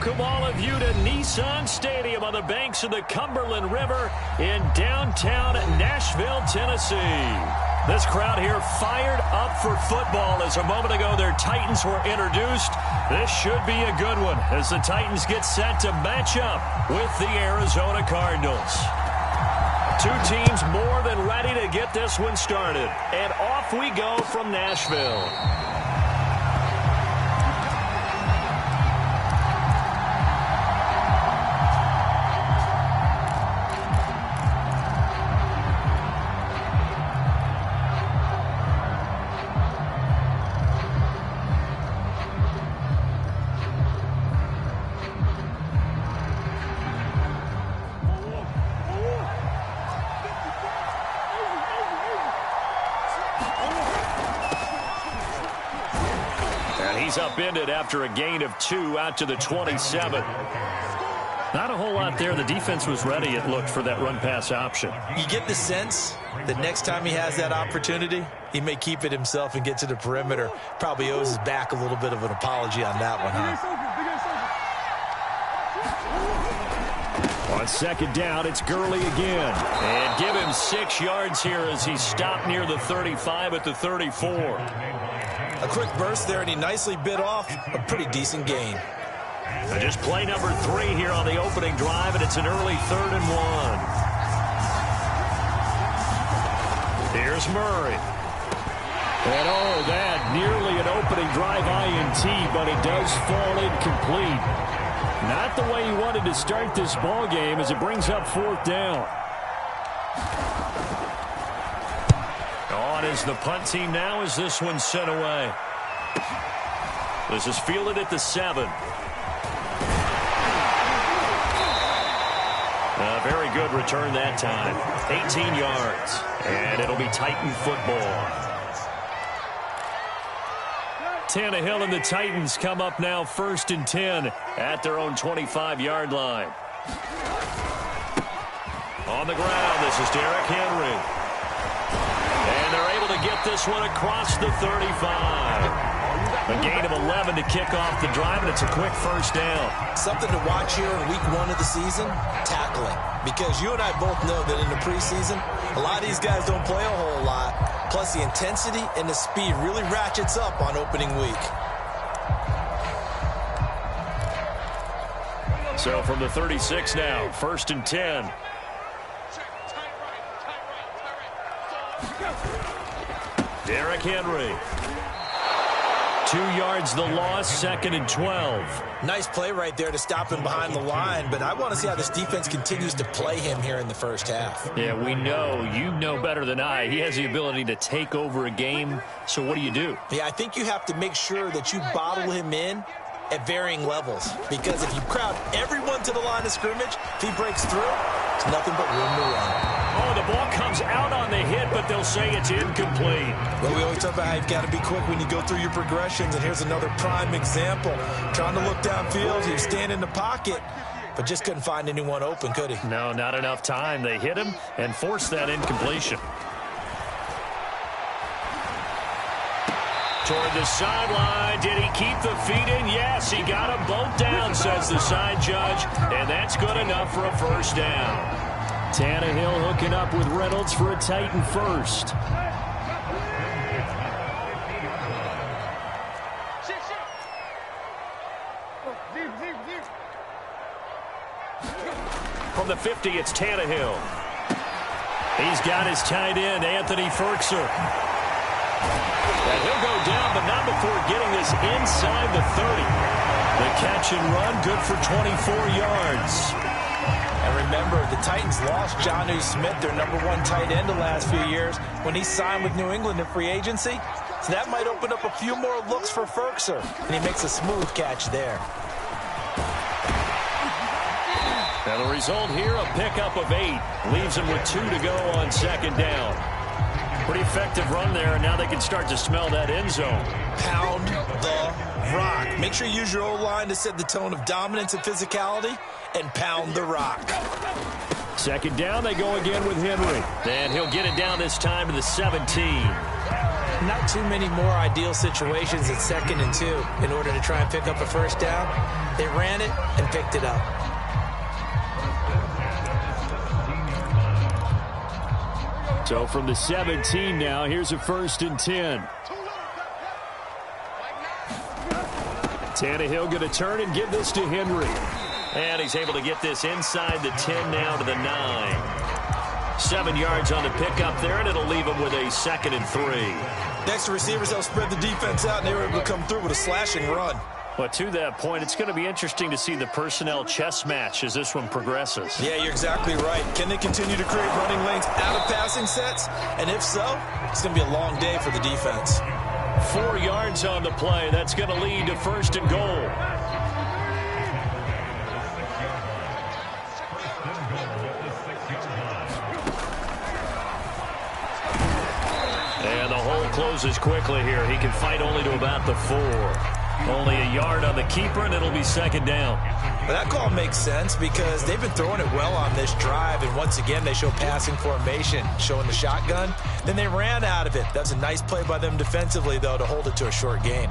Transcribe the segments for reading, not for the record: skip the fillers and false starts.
Welcome all of you to Nissan Stadium on the banks of the Cumberland River in downtown Nashville, Tennessee. This crowd here fired up for football as a moment ago their Titans were introduced. This should be a good one as the Titans get set to match up with the Arizona Cardinals. Two teams more than ready to get this one started. And off we go from Nashville. He's upended after a gain of 2 out to the 27. Not a whole lot there. The defense was ready, it looked, for that run-pass option. You get the sense that next time he has that opportunity, he may keep it himself and get to the perimeter. Probably owes his back a little bit of an apology on that one, huh? On second down, it's Gurley again. And give him 6 yards here as he stopped near the 35 at the 34. A quick burst there, and he nicely bit off a pretty decent gain. So just play number 3 here on the opening drive, and it's an early 3rd and 1. Here's Murray. And oh, that nearly an opening drive INT, but it does fall incomplete. Not the way he wanted to start this ball game as it brings up 4th down. On is the punt team now as this one's sent away. This is fielded at the 7. A very good return that time. 18 yards. And it'll be Titan football. Tannehill and the Titans come up now 1st and 10 at their own 25-yard line. On the ground, this is Derrick Henry. And they're able to get this one across the 35. A gain of 11 to kick off the drive, and it's a quick 1st down. Something to watch here in week 1 of the season, tackling. Because you and I both know that in the preseason, a lot of these guys don't play a whole lot. Plus, the intensity and the speed really ratchets up on opening week. So from the 36 now, 1st and 10. Derrick Henry. 2 yards the loss, 2nd and 12. Nice play right there to stop him behind the line, but I want to see how this defense continues to play him here in the first half. Yeah, we know. You know better than I. He has the ability to take over a game, so what do you do? Yeah, I think you have to make sure that you bottle him in at varying levels, because if you crowd everyone to the line of scrimmage, if he breaks through, it's nothing but room to run. Oh, the ball comes out on the hit, but they'll say it's incomplete. Well, we always talk about how you've got to be quick when you go through your progressions, and here's another prime example. Trying to look downfield, he was standing in the pocket, but just couldn't find anyone open, could he? No, not enough time. They hit him and forced that incompletion. Toward the sideline. Did he keep the feet in? Yes, he got them both down, says the side judge, and that's good enough for a 1st down. Tannehill hooking up with Reynolds for a Titan 1st. From the 50, it's Tannehill. He's got his tight end, Anthony Ferkser. And he'll go down, but not before getting this inside the 30. The catch and run, good for 24 yards. And remember, the Titans lost Jonnu Smith, their #1 tight end the last few years, when he signed with New England in free agency. So that might open up a few more looks for Ferkser, and he makes a smooth catch there. And the result here, a pickup of 8. Leaves him with 2 to go on 2nd down. Pretty effective run there, and now they can start to smell that end zone. Pound the rock. Make sure you use your O-line to set the tone of dominance and physicality, and pound the rock. 2nd down, they go again with Henry. And he'll get it down this time to the 17. Not too many more ideal situations at 2nd and 2 in order to try and pick up a first down. They ran it and picked it up. So from the 17 now, here's a 1st and 10. Tannehill going to turn and give this to Henry. And he's able to get this inside the 10 now to the 9. 7 yards on the pickup there, and it'll leave him with a 2nd and 3. Next to receivers, they'll spread the defense out, and they were able to come through with a slashing run. But to that point, it's going to be interesting to see the personnel chess match as this one progresses. Yeah, you're exactly right. Can they continue to create running lanes out of passing sets? And if so, it's going to be a long day for the defense. 4 yards on the play. That's going to lead to 1st and goal. And the hole closes quickly here. He can fight only to about the 4. Only a yard on the keeper, and it'll be 2nd down. Well, that call makes sense because they've been throwing it well on this drive, and once again, they show passing formation, showing the shotgun. Then they ran out of it. That's a nice play by them defensively, though, to hold it to a short gain.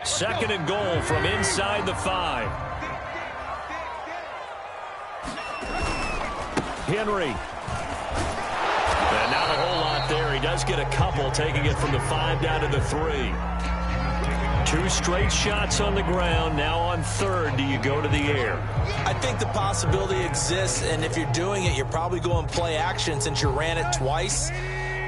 Second and goal from inside the 5. Henry. And not a whole lot there. He does get a couple, taking it from the 5 down to the 3. 2 straight shots on the ground. Now on 3rd, do you go to the air? I think the possibility exists, and if you're doing it, you're probably going play action since you ran it twice.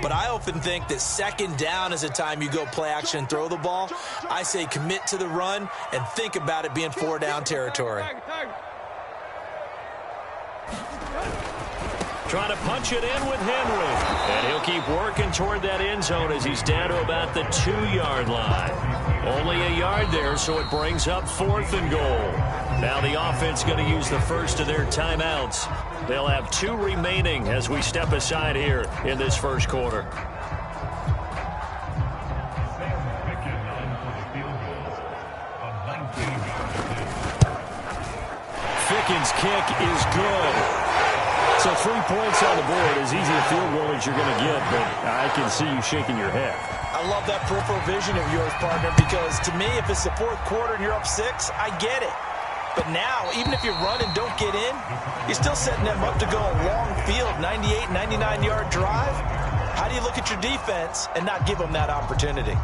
But I often think that 2nd down is a time you go play action and throw the ball. I say commit to the run and think about it being 4 down territory. Trying to punch it in with Henry. And he'll keep working toward that end zone as he's down to about the 2-yard line. Only a yard there, so it brings up 4th and goal. Now the offense going to use the first of their timeouts. They'll have 2 remaining as we step aside here in this first quarter. Ficken's kick is good. So 3 points on the board, as easy a field goal as you're going to get, but I can see you shaking your head. I love that peripheral vision of yours, partner, because to me, if it's the 4th quarter and you're up 6, I get it. But now, even if you run and don't get in, you're still setting them up to go a long field, 98, 99-yard drive. How do you look at your defense and not give them that opportunity?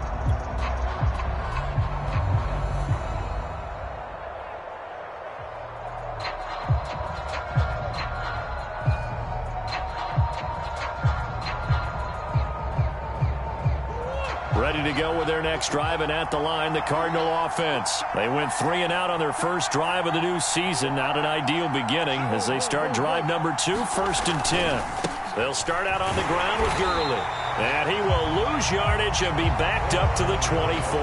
Ready to go with their next drive, and at the line, the Cardinal offense. They went 3 and out on their first drive of the new season. Not an ideal beginning as they start drive number 2, 1st and 10. They'll start out on the ground with Gurley. And he will lose yardage and be backed up to the 24.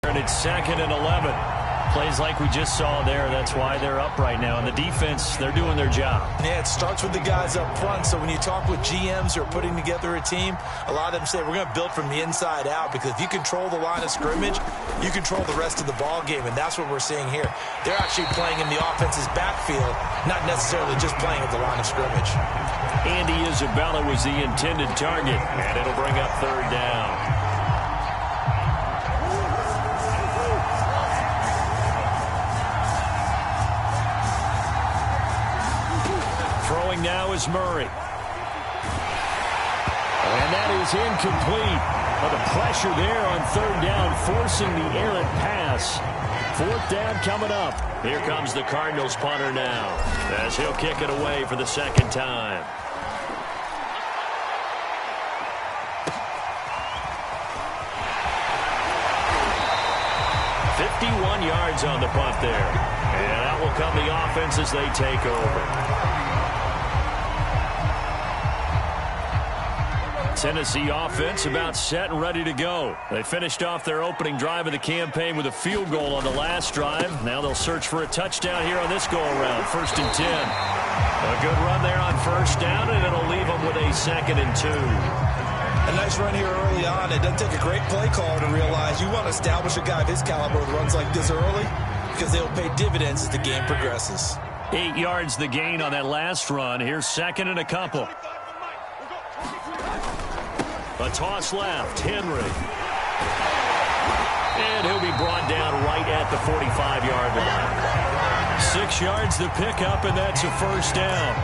And it's 2nd and 11. Plays like we just saw there. That's why they're up right now. And the defense, they're doing their job. Yeah, it starts with the guys up front. So when you talk with GMs who are putting together a team, a lot of them say we're going to build from the inside out, because if you control the line of scrimmage, you control the rest of the ball game. And that's what we're seeing here. They're actually playing in the offense's backfield, not necessarily just playing at the line of scrimmage. Andy Isabella was the intended target, and it'll bring up 3rd down. Throwing now is Murray. And that is incomplete. But the pressure there on 3rd down, forcing the errant pass. 4th down coming up. Here comes the Cardinals punter now, as he'll kick it away for the 2nd time. .51 yards on the punt there. And out will come the offense as they take over. Tennessee offense about set and ready to go. They finished off their opening drive of the campaign with a field goal on the last drive. Now they'll search for a touchdown here on this go-around. 1st and 10. A good run there on 1st down, and it'll leave them with a 2nd and 2. A nice run here early on. It doesn't take a great play caller to realize you want to establish a guy of his caliber that runs like this early. because they'll pay dividends as the game progresses. 8 yards the gain on that last run. Here's second and a couple. A toss left, Henry. And he'll be brought down right at the 45-yard line. 6 yards the pickup, and that's a first down.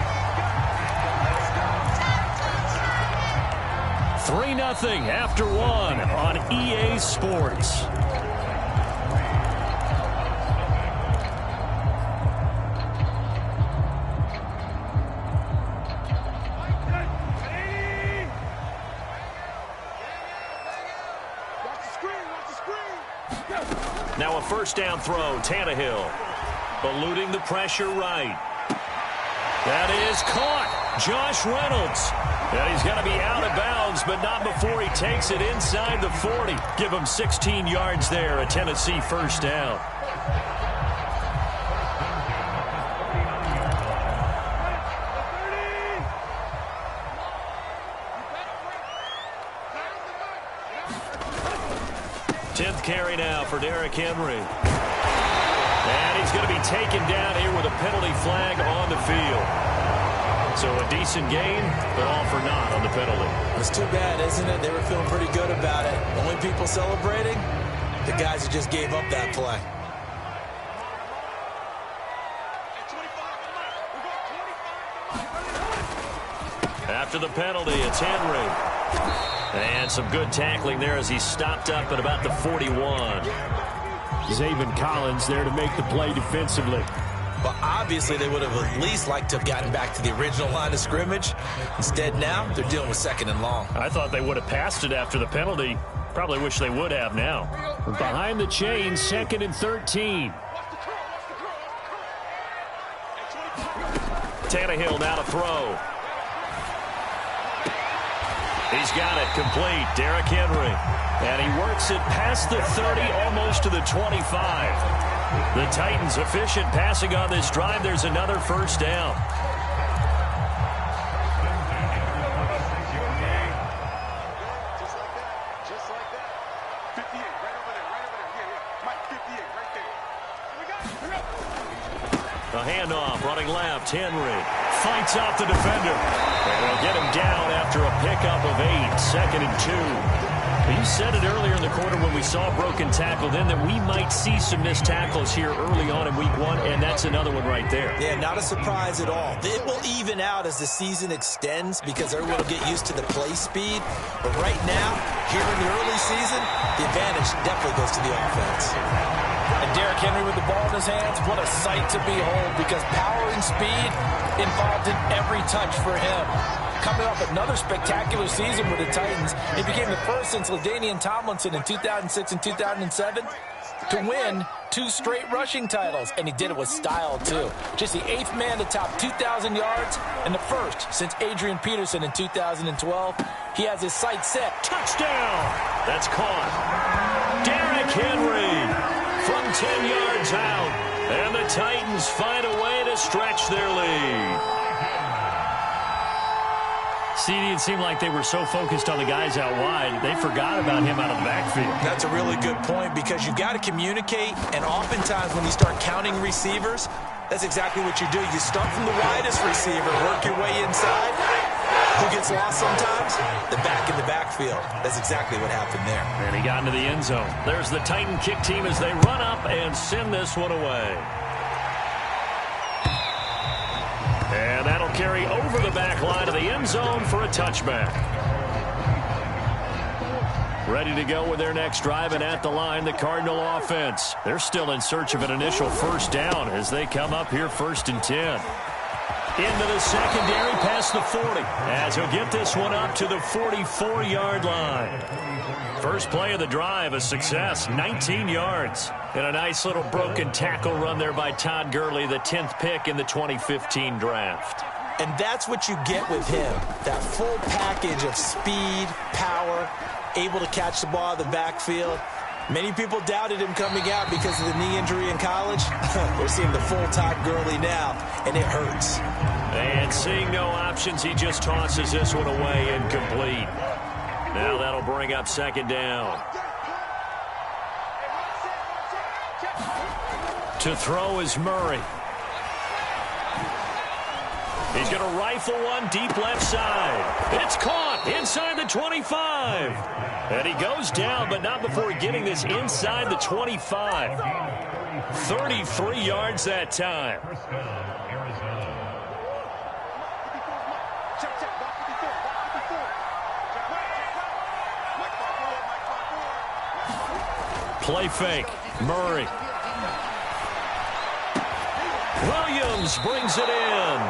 3-0 after 1 on EA Sports. Now a first down throw, Tannehill. Eluding the pressure right. That is caught. Josh Reynolds. And he's got to be out of bounds, but not before he takes it inside the 40. Give him 16 yards there, a Tennessee first down. Tenth carry now for Derrick Henry. And he's going to be taken down here with a penalty flag on the field. So a decent gain, but all for naught on the penalty. It's too bad, isn't it? They were feeling pretty good about it. Only people celebrating, the guys who just gave up that play. After the penalty, it's Henry. And some good tackling there as he stopped up at about the 41. Zaven Collins there to make the play defensively. But obviously they would have at least liked to have gotten back to the original line of scrimmage. Instead now, they're dealing with second and long. I thought they would have passed it after the penalty. Probably wish they would have now. Behind the chain, second and 13. Tannehill now to throw. He's got it complete. Derrick Henry. And he works it past the 30, almost to the 25. The Titans efficient passing on this drive. There's another first down. Just like that. 58, right over there, right over there. Yeah. Mike, 58, right there. A handoff, running left, Henry. Fights off the defender. And they'll get him down after a pickup of 8, second and 2. You said it earlier in the quarter when we saw a broken tackle then that we might see some missed tackles here early on in week 1, and that's another one right there. Yeah, not a surprise at all. It will even out as the season extends because everyone will get used to the play speed. But right now, here in the early season, the advantage definitely goes to the offense. And Derrick Henry with the ball in his hands, what a sight to behold because power and speed involved in every touch for him. Coming off another spectacular season with the Titans, he became the first since LaDainian Tomlinson in 2006 and 2007 to win 2 straight rushing titles, and he did it with style, too. Just the 8th man to top 2,000 yards and the first since Adrian Peterson in 2012. He has his sights set. Touchdown! That's caught. Derrick Henry from 10 yards out, and the Titans find a way to stretch their lead. CD, it seemed like they were so focused on the guys out wide, they forgot about him out of the backfield. That's a really good point because you've got to communicate, and oftentimes when you start counting receivers, that's exactly what you do. You start from the widest receiver, work your way inside. Who gets lost sometimes? The back in the backfield. That's exactly what happened there. And he got into the end zone. There's the Titan kick team as they run up and send this one away. And that'll carry over the back line of the end zone for a touchback. Ready to go with their next drive, and at the line, the Cardinal offense. They're still in search of an initial first down as they come up here 1st and 10. Into the secondary past the 40 as he'll get this one up to the 44-yard line. First play of the drive, a success, 19 yards. And a nice little broken tackle run there by Todd Gurley, the 10th pick in the 2015 draft. And that's what you get with him, that full package of speed, power, able to catch the ball out of the backfield. Many people doubted him coming out because of the knee injury in college. We're seeing the full Todd Gurley now, and it hurts. And seeing no options, he just tosses this one away incomplete. Now that'll bring up second down. To throw is Murray. He's going to rifle one deep left side. It's caught inside the 25. And he goes down, but not before getting this inside the 25. 33 yards that time. Play fake. Murray. Williams brings it in.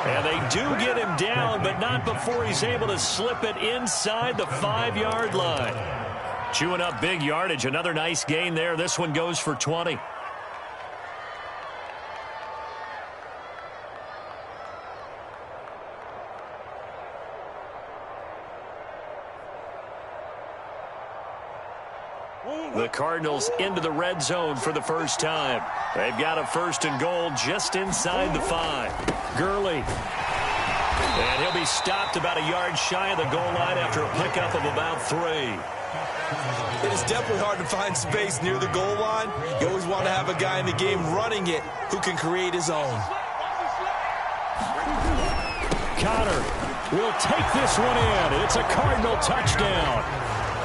And they do get him down, but not before he's able to slip it inside the 5-yard line. Chewing up big yardage. Another nice gain there. This one goes for 20. The Cardinals into the red zone for the first time. They've got a first and goal just inside the 5. Gurley. And he'll be stopped about a yard shy of the goal line after a pickup of about 3. It is definitely hard to find space near the goal line. You always want to have a guy in the game running it who can create his own. Connor will take this one in. It's a Cardinal touchdown.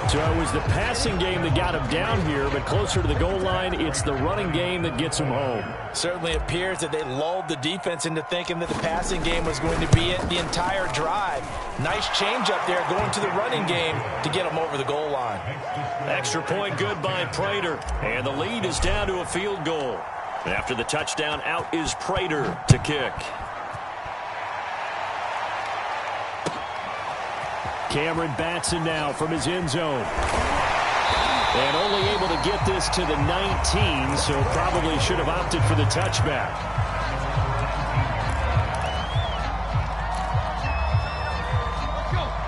So it was the passing game that got him down here, but closer to the goal line, it's the running game that gets him home. Certainly appears that they lulled the defense into thinking that the passing game was going to be it the entire drive. Nice change up there going to the running game to get him over the goal line. Extra point good by Prater, and the lead is down to a field goal. After the touchdown, out is Prater to kick. Cameron Batson now from his end zone. And only able to get this to the 19, so probably should have opted for the touchback.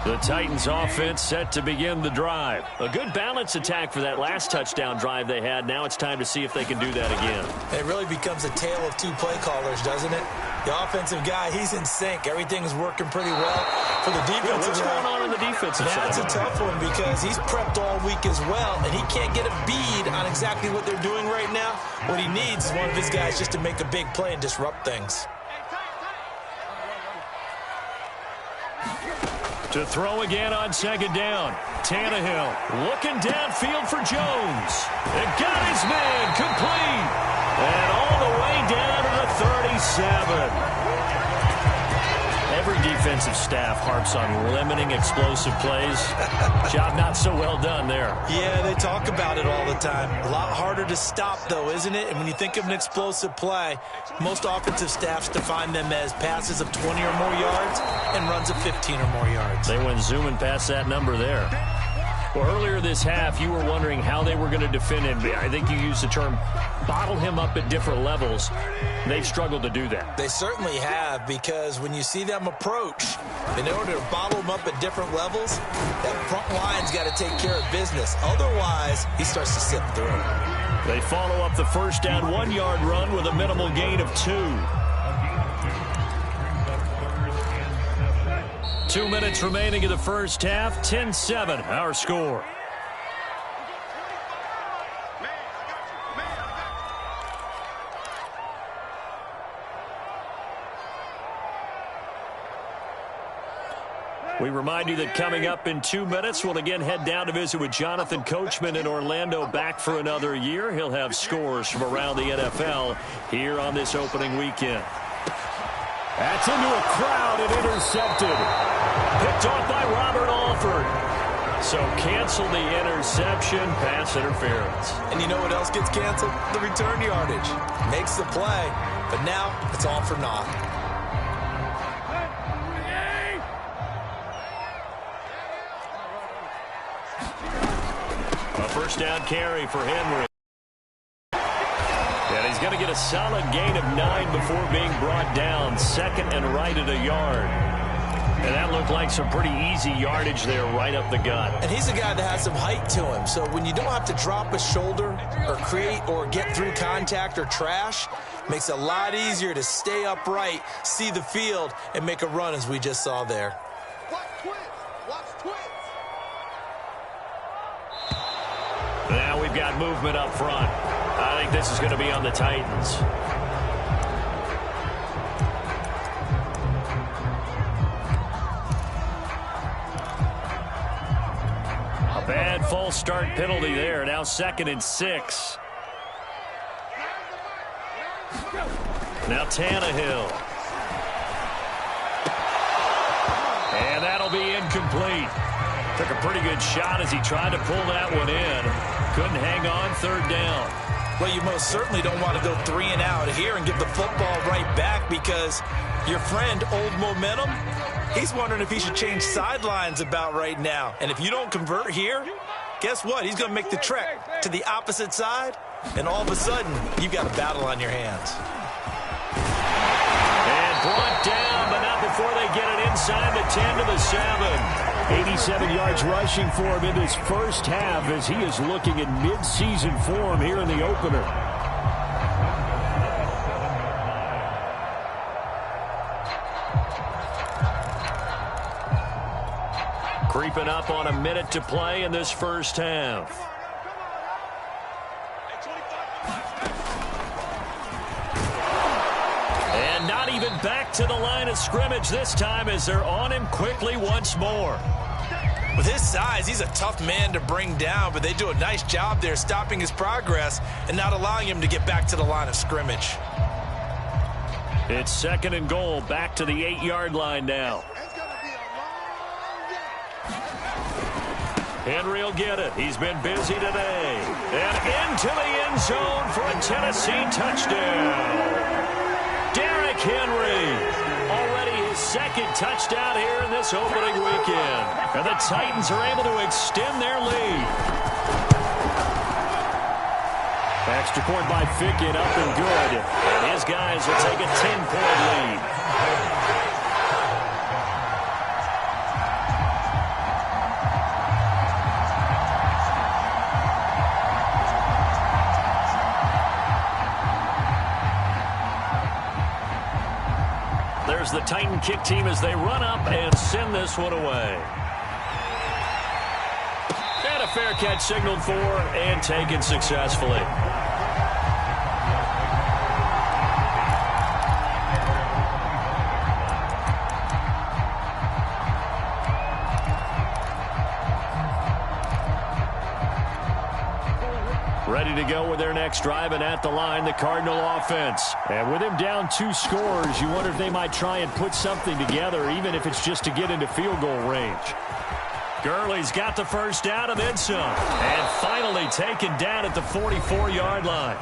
The Titans offense set to begin the drive. A good balance attack for that last touchdown drive they had. Now it's time to see if they can do that again. It really becomes a tale of two play callers, doesn't it? The offensive guy, he's in sync. Everything's working pretty well. For the defensive what's going on the defensive side? That's a tough one because he's prepped all week as well, and he can't get a bead on exactly what they're doing right now. What he needs is one of his guys just to make a big play and disrupt things. To throw again on second down. Tannehill looking downfield for Jones. And got his man complete. And all the way down to the 37. Every defensive staff harps on limiting explosive plays. Job not so well done there. Yeah, they talk about it all the time. A lot harder to stop, though, isn't it? And when you think of an explosive play, most offensive staffs define them as passes of 20 or more yards and runs of 15 or more yards. They went zooming past that number there. Well, earlier this half, you were wondering how they were going to defend him. I think you used the term bottle him up at different levels. They've struggled to do that. They certainly have, because when you see them approach, in order to bottle him up at different levels, that front line's got to take care of business. Otherwise, he starts to slip through. They follow up the first down 1-yard run with a minimal gain of 2. 2 minutes remaining in the first half. 10-7, our score. We remind you that coming up in 2 minutes, we'll again head down to visit with Jonathan Coachman in Orlando, back for another year. He'll have scores from around the NFL here on this opening weekend. That's into a crowd and intercepted. Picked off by Robert Alford. So cancel the interception, pass interference. And you know what else gets canceled? The return yardage. Makes the play, but now it's all for naught. A first down carry for Henry. And he's going to get a solid gain of 9 before being brought down. Second and right at a yard. And that looked like some pretty easy yardage there right up the gut. And he's a guy that has some height to him. So when you don't have to drop a shoulder or create or get through contact or trash, makes it a lot easier to stay upright, see the field, and make a run as we just saw there. Now we've got movement up front. think this is going to be on the Titans. A bad false start penalty there. Now 2nd and 6. Now Tannehill. And that'll be incomplete. Took a pretty good shot as he tried to pull that one in. Couldn't hang on 3rd down. Well, you most certainly don't want to go 3 and out here and give the football right back, because your friend, Old Momentum, he's wondering if he should change sidelines about right now. And if you don't convert here, guess what? He's going to make the trek to the opposite side, and all of a sudden, you've got a battle on your hands. And brought down, but not before they get it inside the 10 to the 7. 87 yards rushing for him in this first half as he is looking in mid-season form here in the opener. Creeping up on a minute to play in this first half. And not even back to the line of scrimmage this time as they're on him quickly once more. With his size, he's a tough man to bring down, but they do a nice job there stopping his progress and not allowing him to get back to the line of scrimmage. It's 2nd and goal, back to the 8-yard line now. Henry will get it. He's been busy today. And into the end zone for a Tennessee touchdown. Derrick Henry. Already his 2nd touchdown here in this opening weekend. And the Titans are able to extend their lead. Extra point by Fickett, up and good. And his guys will take a 10-point lead. There's the Titan kick team as they run up and send this one away. And a fair catch signaled for and taken successfully. Ready to go with their next drive, and at the line, the Cardinal offense. And with him down 2 scores, you wonder if they might try and put something together, even if it's just to get into field goal range. Gurley's got the first down and then some. And finally taken down at the 44-yard line.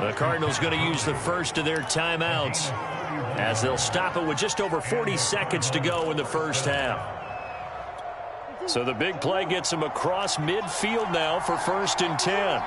The Cardinals going to use the first of their timeouts as they'll stop it with just over 40 seconds to go in the first half. So the big play gets him across midfield now for 1st and 10.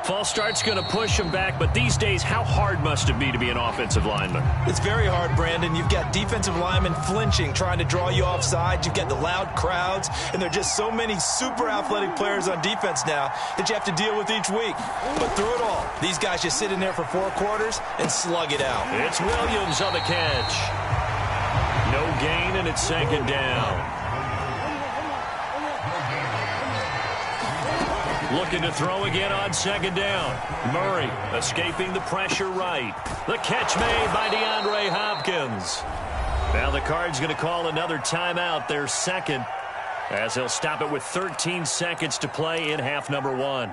False start's going to push him back, but these days, how hard must it be to be an offensive lineman? It's very hard, Brandon. You've got defensive linemen flinching, trying to draw you offside. You've got the loud crowds, and there are just so many super athletic players on defense now that you have to deal with each week. But through it all, these guys just sit in there for 4 quarters and slug it out. It's Williams on the catch. No gain, and it's 2nd down. Looking to throw again on 2nd down. Murray escaping the pressure right. The catch made by DeAndre Hopkins. Now the Cards going to call another timeout, their 2nd, as they'll stop it with 13 seconds to play in half number 1.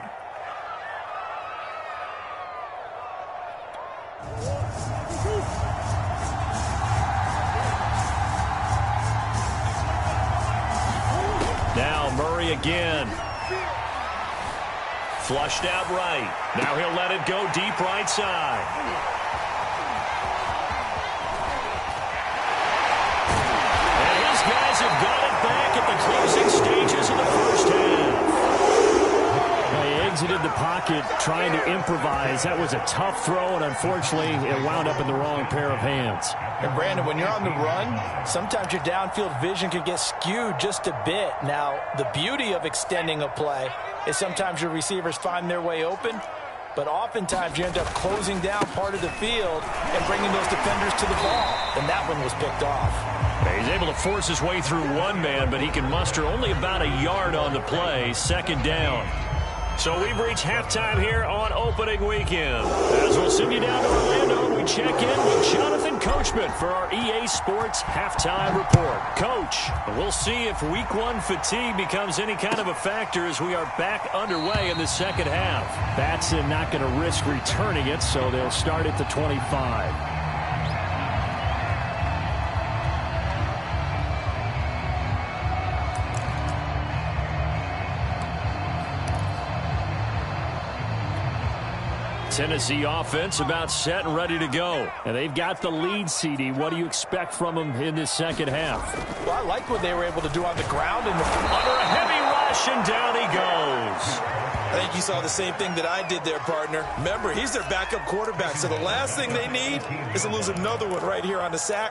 Now Murray again. Flushed out right. Now he'll let it go deep right side. And his guys have got it back at the closing stages of the first half. He exited the pocket trying to improvise. That was a tough throw, and unfortunately, it wound up in the wrong pair of hands. And Brandon, when you're on the run, sometimes your downfield vision can get skewed just a bit. Now, the beauty of extending a play is sometimes your receivers find their way open, but oftentimes you end up closing down part of the field and bringing those defenders to the ball, and that one was picked off. He's able to force his way through one man, but he can muster only about a yard on the play. Second down. So we've reached halftime here on opening weekend. As we'll send you down to Orlando, we check in with Jonathan Coachman for our EA Sports Halftime Report. Coach, we'll see if Week 1 fatigue becomes any kind of a factor as we are back underway in the second half. Batson not going to risk returning it, so they'll start at the 25. Tennessee offense about set and ready to go. And they've got the lead, CD. What do you expect from them in this second half? Well, I like what they were able to do on the ground. Under a heavy rush, and down he goes. I think you saw the same thing that I did there, partner. Remember, he's their backup quarterback, so the last thing they need is to lose another one right here on the sack.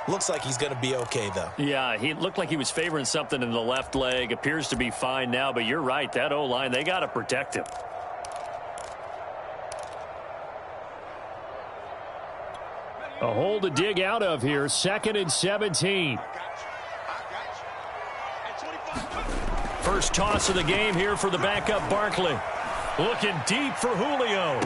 Looks like he's going to be okay, though. Yeah, he looked like he was favoring something in the left leg. Appears to be fine now, but you're right. That O-line, they got to protect him. A hole to dig out of here. 2nd and 17. First toss of the game here for the backup Barkley. Looking deep for Julio.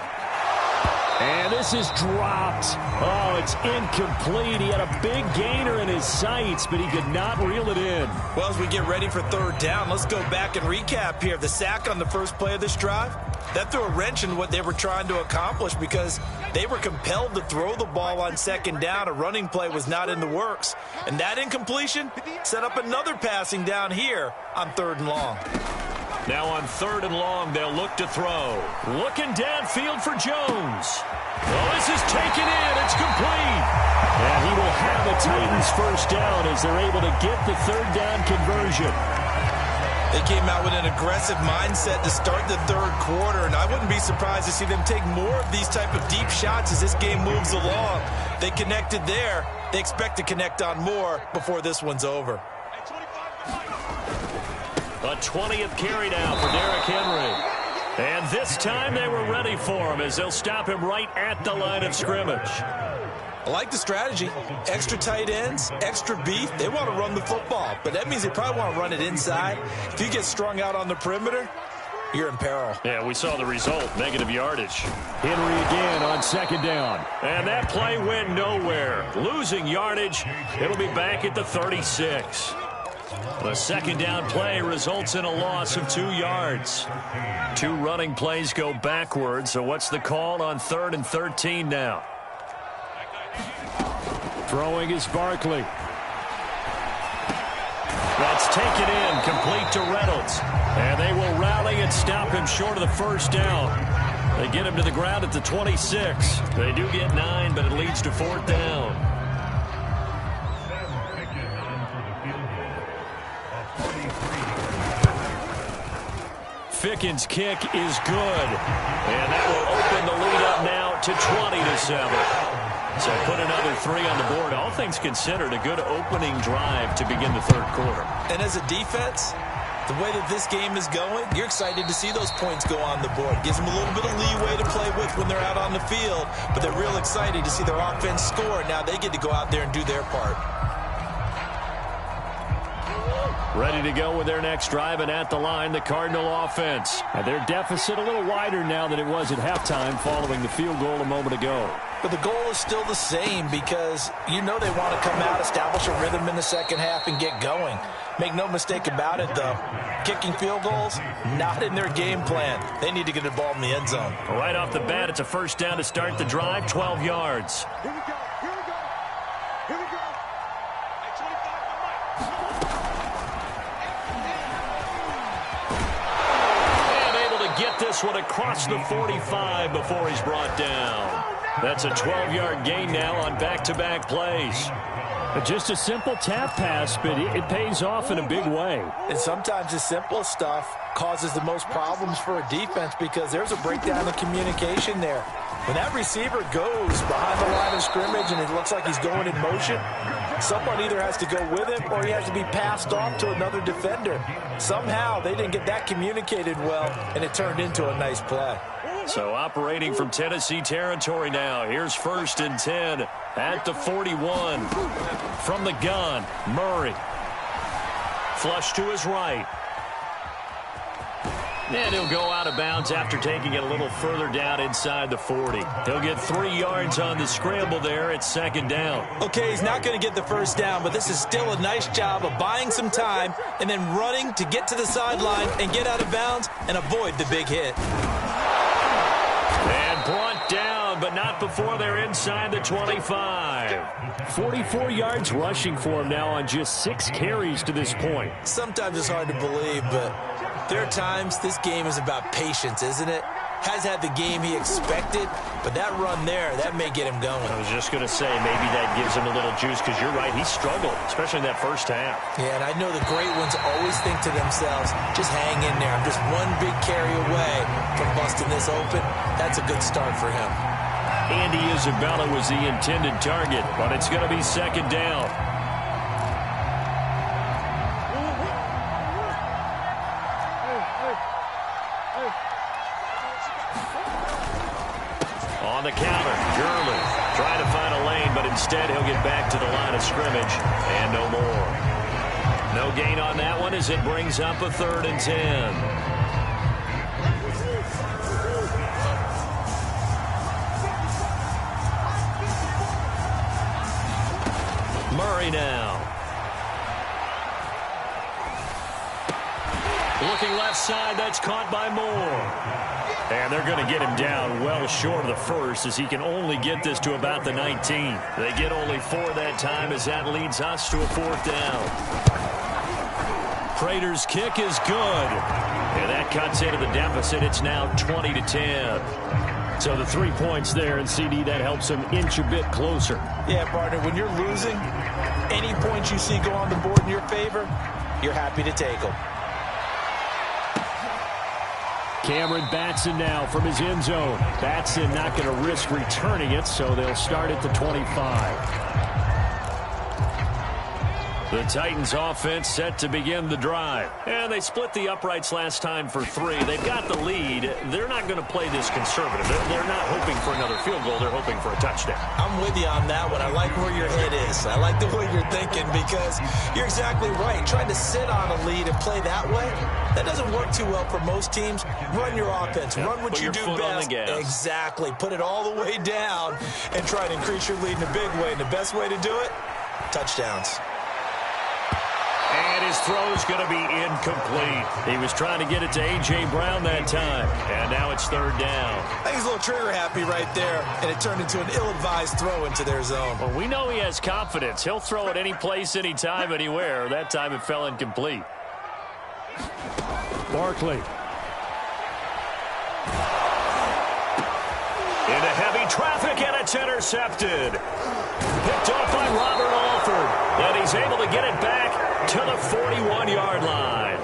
And this is dropped. Oh, it's incomplete. He had a big gainer in his sights, but he could not reel it in. Well, as we get ready for third down, let's go back and recap here. The sack on the first play of this drive, that threw a wrench in what they were trying to accomplish because they were compelled to throw the ball on second down. A running play was not in the works. And that incompletion set up another passing down here on 3rd and long. Now on 3rd and long, they'll look to throw. Looking downfield for Jones. Well, this is taken in. It's complete. And he will have the Titans first down as they're able to get the 3rd down conversion. They came out with an aggressive mindset to start the 3rd quarter, and I wouldn't be surprised to see them take more of these type of deep shots as this game moves along. They connected there. They expect to connect on more before this one's over. A 20th carry now for Derrick Henry. And this time they were ready for him as they'll stop him right at the line of scrimmage. I like the strategy. Extra tight ends, extra beef. They want to run the football, but that means they probably want to run it inside. If you get strung out on the perimeter, you're in peril. Yeah, we saw the result, negative yardage. Henry again on 2nd down. And that play went nowhere. Losing yardage, it'll be back at the 36. The 2nd down play results in a loss of 2 yards. 2 running plays go backwards, so what's the call on 3rd and 13 now? Throwing is Barkley. That's taken in, complete to Reynolds. And they will rally and stop him short of the first down. They get him to the ground at the 26. They do get 9, but it leads to 4th down. Ficken's kick is good. And that will open the lead up now to 20-7. So put another 3 on the board. All things considered, a good opening drive to begin the 3rd quarter. And as a defense, the way that this game is going, you're excited to see those points go on the board. Gives them a little bit of leeway to play with when they're out on the field, but they're real excited to see their offense score. Now they get to go out there and do their part. Ready to go with their next drive, and at the line, the Cardinal offense. And their deficit a little wider now than it was at halftime following the field goal a moment ago. But the goal is still the same because you know they want to come out, establish a rhythm in the second half, and get going. Make no mistake about it, though. Kicking field goals, not in their game plan. They need to get the ball in the end zone. Right off the bat, it's a first down to start the drive, 12 yards. Here we go. Here we go. Here we go. At 25, And able to get this one across the 45 before he's brought down. That's a 12-yard gain now on back-to-back plays. Just a simple tap pass, but it pays off in a big way. And sometimes the simple stuff causes the most problems for a defense because there's a breakdown in communication there. When that receiver goes behind the line of scrimmage and it looks like he's going in motion, someone either has to go with him or he has to be passed off to another defender. Somehow they didn't get that communicated well, and it turned into a nice play. So operating from Tennessee territory now. Here's 1st and 10 at the 41. From the gun, Murray. Flush to his right. And he'll go out of bounds after taking it a little further down inside the 40. He'll get 3 yards on the scramble there. It's 2nd down. Okay, he's not going to get the 1st down, but this is still a nice job of buying some time and then running to get to the sideline and get out of bounds and avoid the big hit. And brought down, but not before they're inside the 25. 44 yards rushing for him now on just 6 carries to this point. Sometimes it's hard to believe, but there are times this game is about patience, isn't it? Has had the game he expected, but that run there, that may get him going. I was just going to say, maybe that gives him a little juice, because you're right, he struggled, especially in that first half. Yeah, and I know the great ones always think to themselves, just hang in there. I'm just one big carry away from busting this open. That's a good start for him. Andy Isabella was the intended target, but it's going to be 2nd down. On the counter, Gurley trying to find a lane, but instead he'll get back to the line of scrimmage, and no more. No gain on that one as it brings up a 3rd and 10. Murray now. Looking left side, that's caught by Moore. And they're going to get him down well short of the 1st, as he can only get this to about the 19. They get only 4 that time, as that leads us to a 4th down. Prater's kick is good. And that cuts into the deficit. It's now 20-10. So the 3 points there, and CD, that helps him inch a bit closer. Yeah, partner, when you're losing, any points you see go on the board in your favor, you're happy to take them. Cameron Batson now from his end zone. Batson not going to risk returning it, so they'll start at the 25. The Titans offense set to begin the drive. And they split the uprights last time for 3. They've got the lead. They're not going to play this conservative. They're not hoping for another field goal. They're hoping for a touchdown. I'm with you on that one. I like where your head is. I like the way you're thinking, because you're exactly right. Trying to sit on a lead and play that way, that doesn't work too well for most teams. Run your offense. Run what you do best. Exactly. Put it all the way down and try to increase your lead in a big way. And the best way to do it, touchdowns. And his throw's going to be incomplete. He was trying to get it to A.J. Brown that time. And now it's 3rd down. I think he's a little trigger happy right there, and it turned into an ill-advised throw into their zone. Well, we know he has confidence. He'll throw it any place, anytime, anywhere. That time it fell incomplete. Barkley. Into heavy traffic, and it's intercepted. Picked off by Robert Alford. And he's able to get it back to the 41-yard line.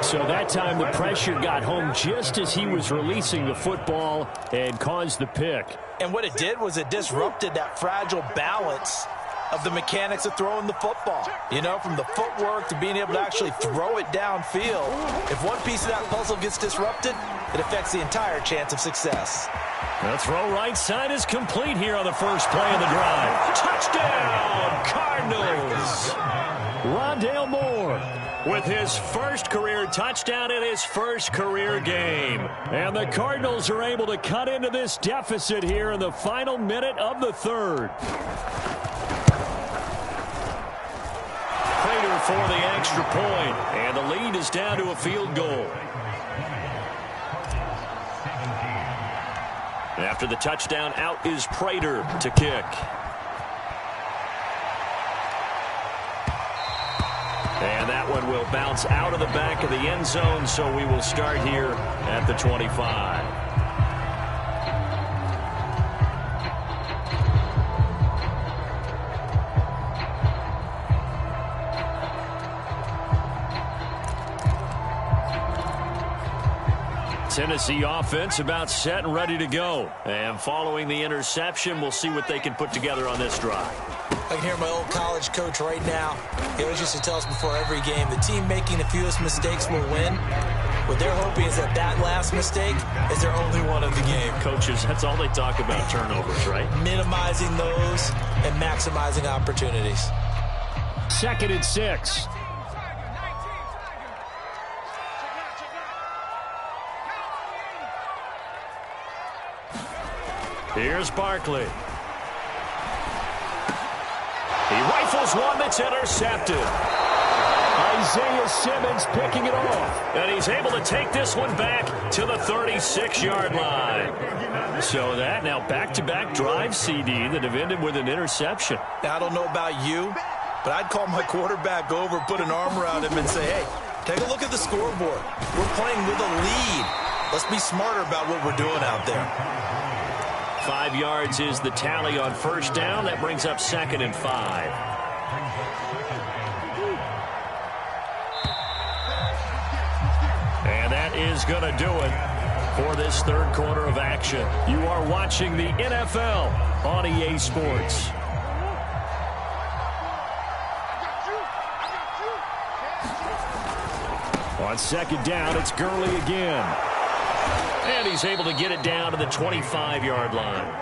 So that time the pressure got home just as he was releasing the football and caused the pick. And what it did was it disrupted that fragile balance of the mechanics of throwing the football. You know, from the footwork to being able to actually throw it downfield. If one piece of that puzzle gets disrupted, it affects the entire chance of success. The throw right side is complete here on the first play of the drive. Touchdown, Cardinals! Rondale Moore with his first career touchdown in his first career game. And the Cardinals are able to cut into this deficit here in the final minute of the 3rd. Prater for the extra point, and the lead is down to a field goal. After the touchdown, out is Prater to kick. And that one will bounce out of the back of the end zone, so we will start here at the 25. Tennessee offense about set and ready to go. And following the interception, we'll see what they can put together on this drive. I can hear my old college coach right now. He always used to tell us before every game, the team making the fewest mistakes will win. What they're hoping is that that last mistake is their only one of the game. Coaches, that's all they talk about, turnovers, right? Minimizing those and maximizing opportunities. 2nd and 6. Here's Barkley. He rifles one that's intercepted. Isaiah Simmons picking it off. And he's able to take this one back to the 36-yard line. So that now back-to-back drive CD that have ended with an interception. Now, I don't know about you, but I'd call my quarterback over, put an arm around him, and say, hey, take a look at the scoreboard. We're playing with a lead. Let's be smarter about what we're doing out there. 5 yards is the tally on first down. That brings up 2nd and 5. And that is going to do it for this third quarter of action. You are watching the NFL on EA Sports. On 2nd down, it's Gurley again. And he's able to get it down to the 25-yard line.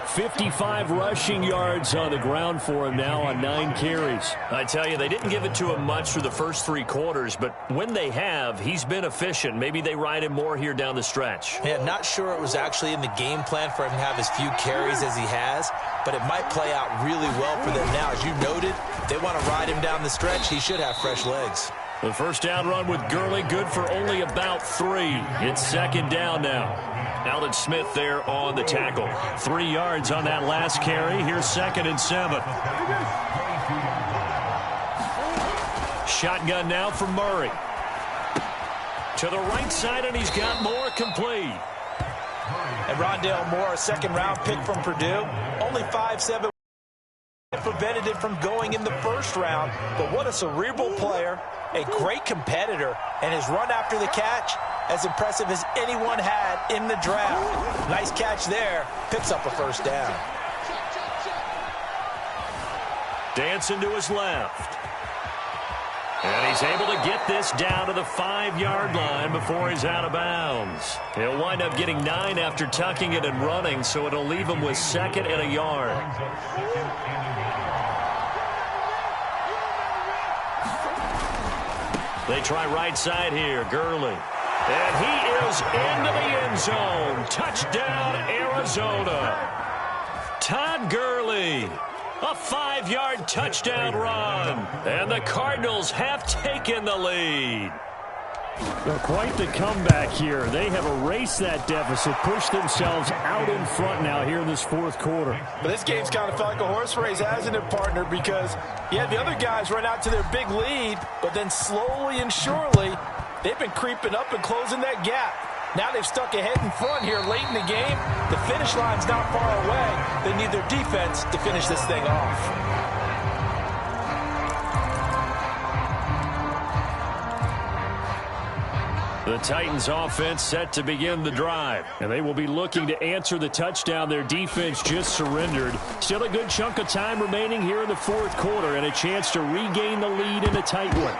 55 rushing yards on the ground for him now on 9 carries. I tell you, they didn't give it to him much through the first 3 quarters, but when they have, he's been efficient. Maybe they ride him more here down the stretch. Yeah, not sure it was actually in the game plan for him to have as few carries as he has, but it might play out really well for them now. As you noted, if they want to ride him down the stretch, he should have fresh legs. The first down run with Gurley, good for only about 3. It's 2nd down now. Alden Smith there on the tackle. 3 yards on that last carry. Here's 2nd and 7. Shotgun now from Murray. To the right side, and he's got more complete. And Rondale Moore, a 2nd-round pick from Purdue, only 5'7". Prevented it from going in the first round, but what a cerebral player, a great competitor, and his run after the catch as impressive as anyone had in the draft. Nice catch there, picks up a first down. Dancing to his left. And he's able to get this down to the 5-yard line before he's out of bounds. He'll wind up getting 9 after tucking it and running, so it'll leave him with 2nd and a yard. They try right side here, Gurley. And he is into the end zone. Touchdown, Arizona. Todd Gurley. A 5-yard touchdown run. And the Cardinals have taken the lead. Well, quite the comeback here. They have erased that deficit, pushed themselves out in front now here in this 4th quarter. But this game's kind of felt like a horse race, hasn't it, partner? Because, yeah, the other guys run out to their big lead, but then slowly and surely, they've been creeping up and closing that gap. Now they've stuck ahead in front here late in the game. The finish line's not far away. They need their defense to finish this thing off. The Titans offense set to begin the drive. And they will be looking to answer the touchdown their defense just surrendered. Still a good chunk of time remaining here in the 4th quarter and a chance to regain the lead in a tight one.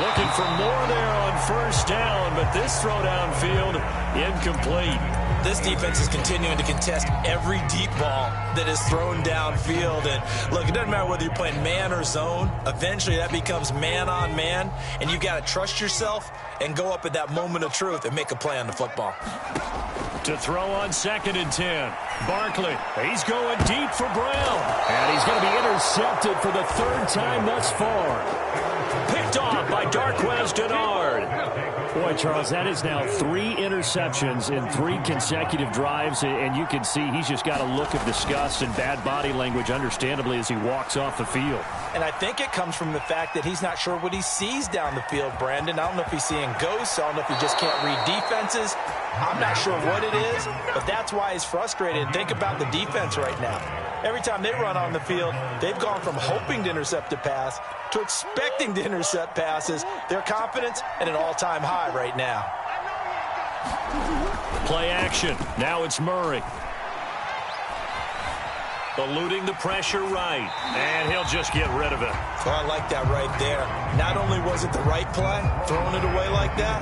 Looking for more there on first down, but this throw downfield incomplete. This defense is continuing to contest every deep ball that is thrown downfield. And look, it doesn't matter whether you're playing man or zone. Eventually that becomes man on man, and you got to trust yourself and go up at that moment of truth and make a play on the football. To throw on 2nd and 10. Barkley, he's going deep for Brown. And he's going to be intercepted for the 3rd time thus far. Picked off by Darquez Denard. Boy, Charles, that is now 3 interceptions in 3 consecutive drives, and you can see he's just got a look of disgust and bad body language, understandably, as he walks off the field. And I think it comes from the fact that he's not sure what he sees down the field, Brandon. I don't know if he's seeing ghosts. I don't know if he just can't read defenses. I'm not sure what it is, but that's why he's frustrated. Think about the defense right now. Every time they run on the field, they've gone from hoping to intercept a pass to expecting to intercept passes. Their confidence at an all-time high right now. Play action. Now it's Murray. Eluding the pressure right. And he'll just get rid of it. Oh, I like that right there. Not only was it the right play, throwing it away like that,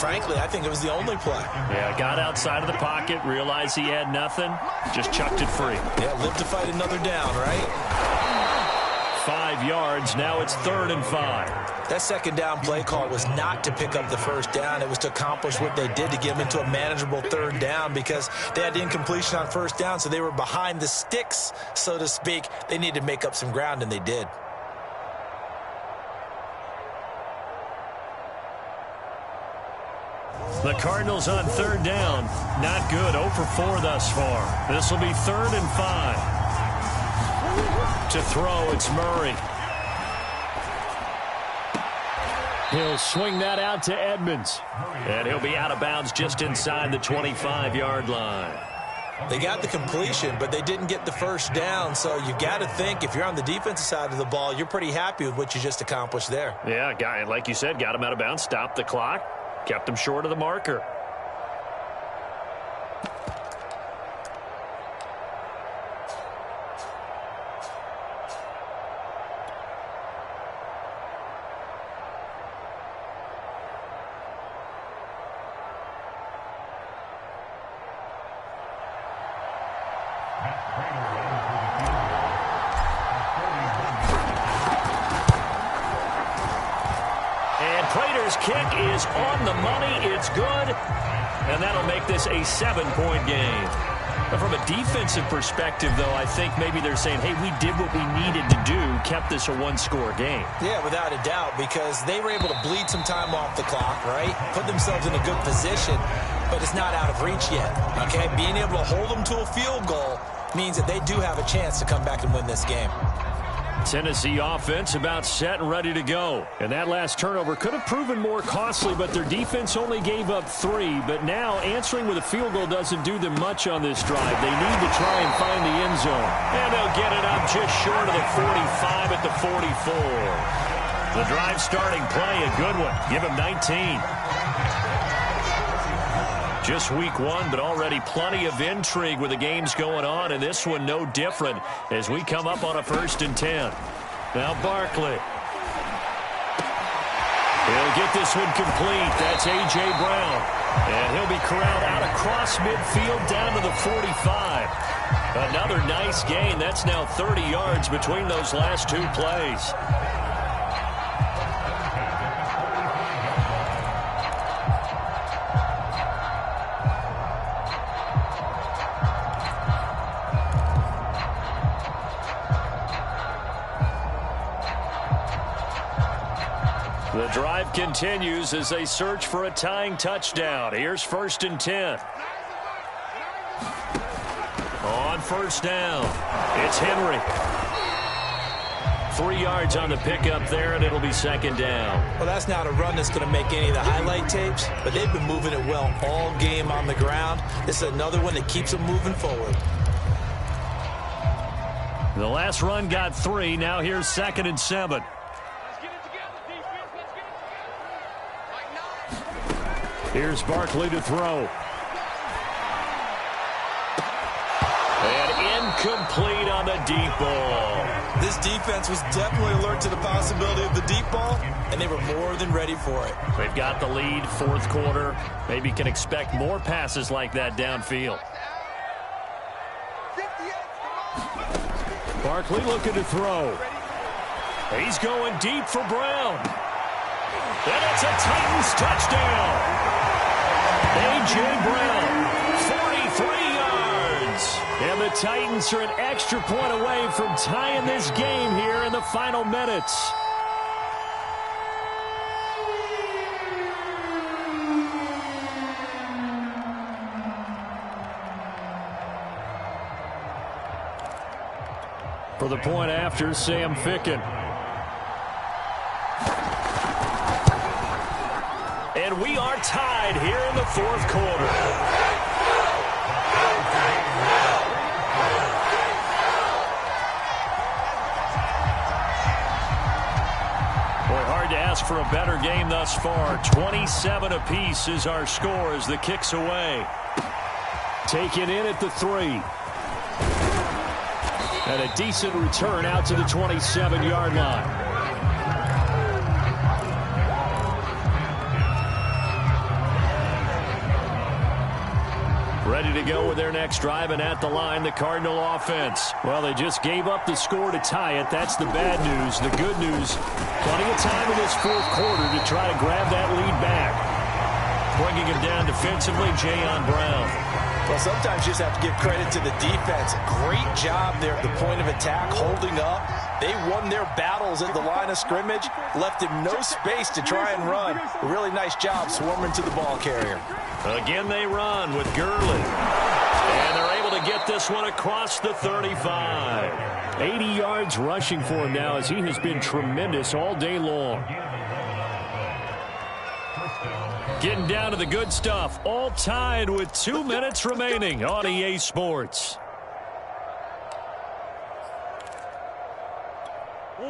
frankly, I think it was the only play. Yeah, got outside of the pocket, realized he had nothing, just chucked it free. Yeah, live to fight another down, right? 5 yards, now it's 3rd and 5. That second down play call was not to pick up the first down. It was to accomplish what they did to get them into a manageable 3rd down because they had incompletion on first down, so they were behind the sticks, so to speak. They needed to make up some ground, and they did. The Cardinals on 3rd down. Not good. 0 for 4 thus far. This will be 3rd and 5. To throw, it's Murray. He'll swing that out to Edmonds. And he'll be out of bounds just inside the 25-yard line. They got the completion, but they didn't get the first down, so you got to think if you're on the defensive side of the ball, you're pretty happy with what you just accomplished there. Yeah, guy, like you said, got him out of bounds, stopped the clock, kept him short of the marker. Kick is on the money. It's good. And that'll make this a 7-point game. But from a defensive perspective, though, I think maybe they're saying, hey, we did what we needed to do, kept this a 1-score game. Yeah, without a doubt, because they were able to bleed some time off the clock, right? Put themselves in a good position, but it's not out of reach yet, okay? Being able to hold them to a field goal means that they do have a chance to come back and win this game. Tennessee offense about set and ready to go. And that last turnover could have proven more costly, but their defense only gave up 3. But now answering with a field goal doesn't do them much on this drive. They need to try and find the end zone. And they'll get it up just short of the 45 at the 44. The drive starting play, a good one. Give him 19. Just week 1, but already plenty of intrigue with the games going on, and this one no different as we come up on a 1st and 10. Now Barkley. He'll get this one complete. That's A.J. Brown. And he'll be corralled out across midfield down to the 45. Another nice gain. That's now 30 yards between those last 2 plays. The drive continues as they search for a tying touchdown. Here's 1st and 10. On 1st down, it's Henry. 3 yards on the pickup there, and it'll be 2nd down. Well, that's not a run that's going to make any of the highlight tapes, but they've been moving it well all game on the ground. This is another one that keeps them moving forward. The last run got 3. Now here's 2nd and 7. Here's Barkley to throw. And incomplete on the deep ball. This defense was definitely alert to the possibility of the deep ball, and they were more than ready for it. They've got the lead, 4th quarter. Maybe can expect more passes like that downfield. Barkley looking to throw. He's going deep for Brown. And it's a Titans touchdown. A.J. Brown, 43 yards. And the Titans are an extra point away from tying this game here in the final minutes. For the point after, Sam Ficken. And we are tied here in the 4th quarter. Boy, hard to ask for a better game thus far. 27 apiece is our score as the kick's away. Taken in at the 3. And a decent return out to the 27-yard line. Ready to go with their next drive, and at the line, the Cardinal offense. Well, they just gave up the score to tie it. That's the bad news. The good news, plenty of time in this fourth quarter to try to grab that lead back. Bringing him down defensively, Jayon Brown. Well, sometimes you just have to give credit to the defense. Great job there at the point of attack, holding up. They won their battles at the line of scrimmage, left him no space to try and run. A really nice job swarming to the ball carrier. Again, they run with Gurley. And they're able to get this one across the 35. 80 yards rushing for him now, as he has been tremendous all day long. Getting down to the good stuff. All tied with 2 minutes remaining on EA Sports.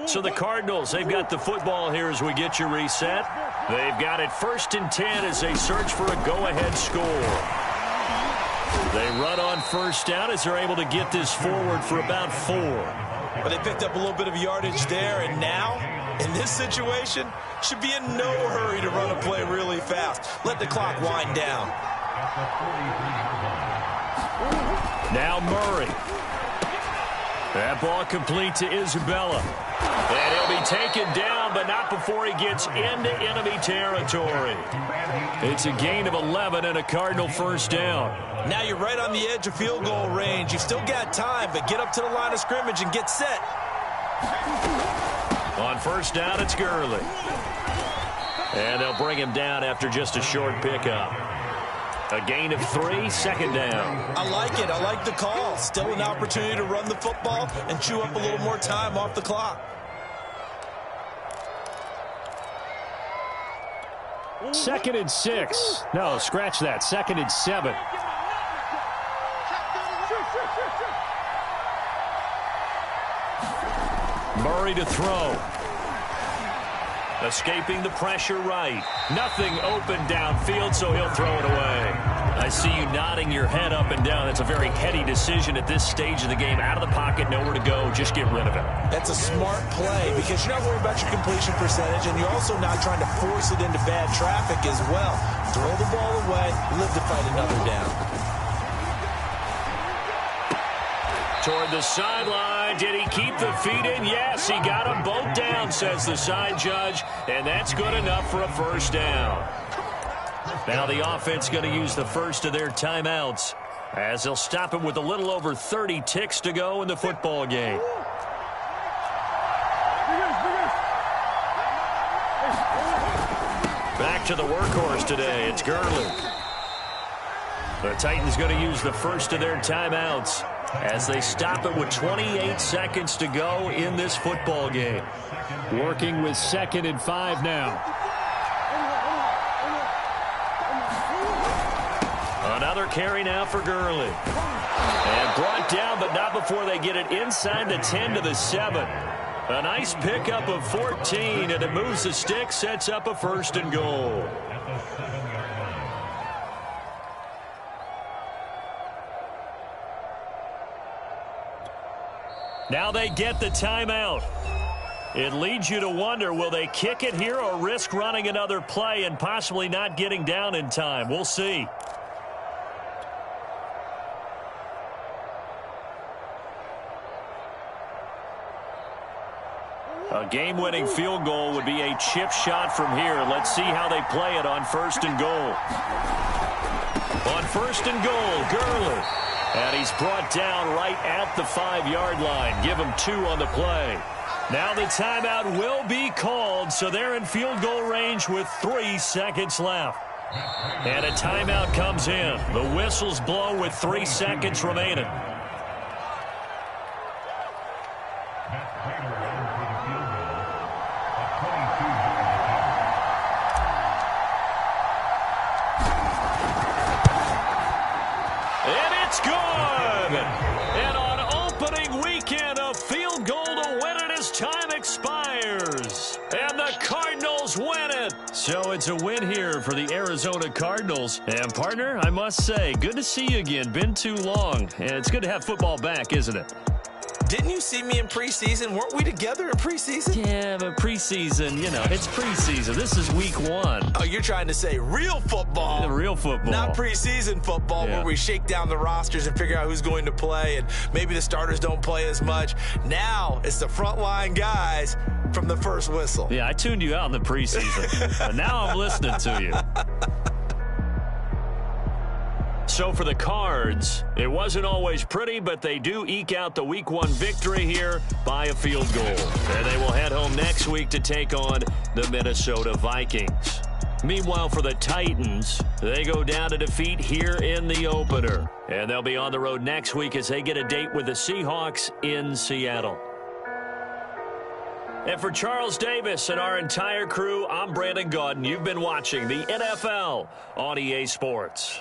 So the Cardinals, they've got the football here as we get you reset. They've got it 1st and 10 as they search for a go-ahead score. They run on 1st down as they're able to get this forward for about 4. But they picked up a little bit of yardage there, and now, in this situation, should be in no hurry to run a play really fast. Let the clock wind down. Now Murray. That ball complete to Isabella. And he'll be taken down, but not before he gets into enemy territory. It's a gain of 11 and a Cardinal 1st down. Now you're right on the edge of field goal range. You've still got time, but get up to the line of scrimmage and get set. On 1st down, it's Gurley. And they'll bring him down after just a short pickup. A gain of 3, 2nd down. I like it. I like the call. Still an opportunity to run the football and chew up a little more time off the clock. 2nd and 6. No, scratch that. 2nd and 7. Murray to throw. Escaping the pressure right. Nothing open downfield, so he'll throw it away. I see you nodding your head up and down. That's a very heady decision at this stage of the game. Out of the pocket, nowhere to go. Just get rid of it. That's a smart play because you're not worried about your completion percentage, and you're also not trying to force it into bad traffic as well. Throw the ball away, live to fight another down. Toward the sideline. Did he keep the feet in? Yes, he got them both down, says the side judge, and that's good enough for a 1st down. Now the offense going to use the first of their timeouts as they'll stop it with a little over 30 ticks to go in the football game. Back to the workhorse today. It's Gurley. The Titans going to use the first of their timeouts as they stop it with 28 seconds to go in this football game. Working with 2nd and 5 now. Another carry now for Gurley. And brought down, but not before they get it inside the 10 to the 7. A nice pickup of 14, and it moves the stick, sets up a 1st and goal. Now they get the timeout. It leads you to wonder, will they kick it here or risk running another play and possibly not getting down in time? We'll see. A game-winning field goal would be a chip shot from here. Let's see how they play it on 1st and goal. On 1st and goal, Gurley. And he's brought down right at the 5-yard line. Give him 2 on the play. Now the timeout will be called, so they're in field goal range with 3 seconds left. And a timeout comes in. The whistles blow with 3 seconds remaining. And it's good! And on opening weekend, a field goal to win it as time expires. And the Cardinals win it. So it's a win here for the Arizona Cardinals. And partner, I must say, good to see you again. Been too long. And it's good to have football back, isn't it? Didn't you see me in preseason? Weren't we together in preseason? Yeah, but preseason, you know, it's preseason. This is week 1. Oh, you're trying to say real football. Real football. Not preseason football where we shake down the rosters and figure out who's going to play, and maybe the starters don't play as much. Now it's the frontline guys from the first whistle. Yeah, I tuned you out in the preseason, but now I'm listening to you. So for the Cards, it wasn't always pretty, but they do eke out the Week 1 victory here by a field goal. And they will head home next week to take on the Minnesota Vikings. Meanwhile, for the Titans, they go down to defeat here in the opener. And they'll be on the road next week as they get a date with the Seahawks in Seattle. And for Charles Davis and our entire crew, I'm Brandon Gaudin. You've been watching the NFL on EA Sports.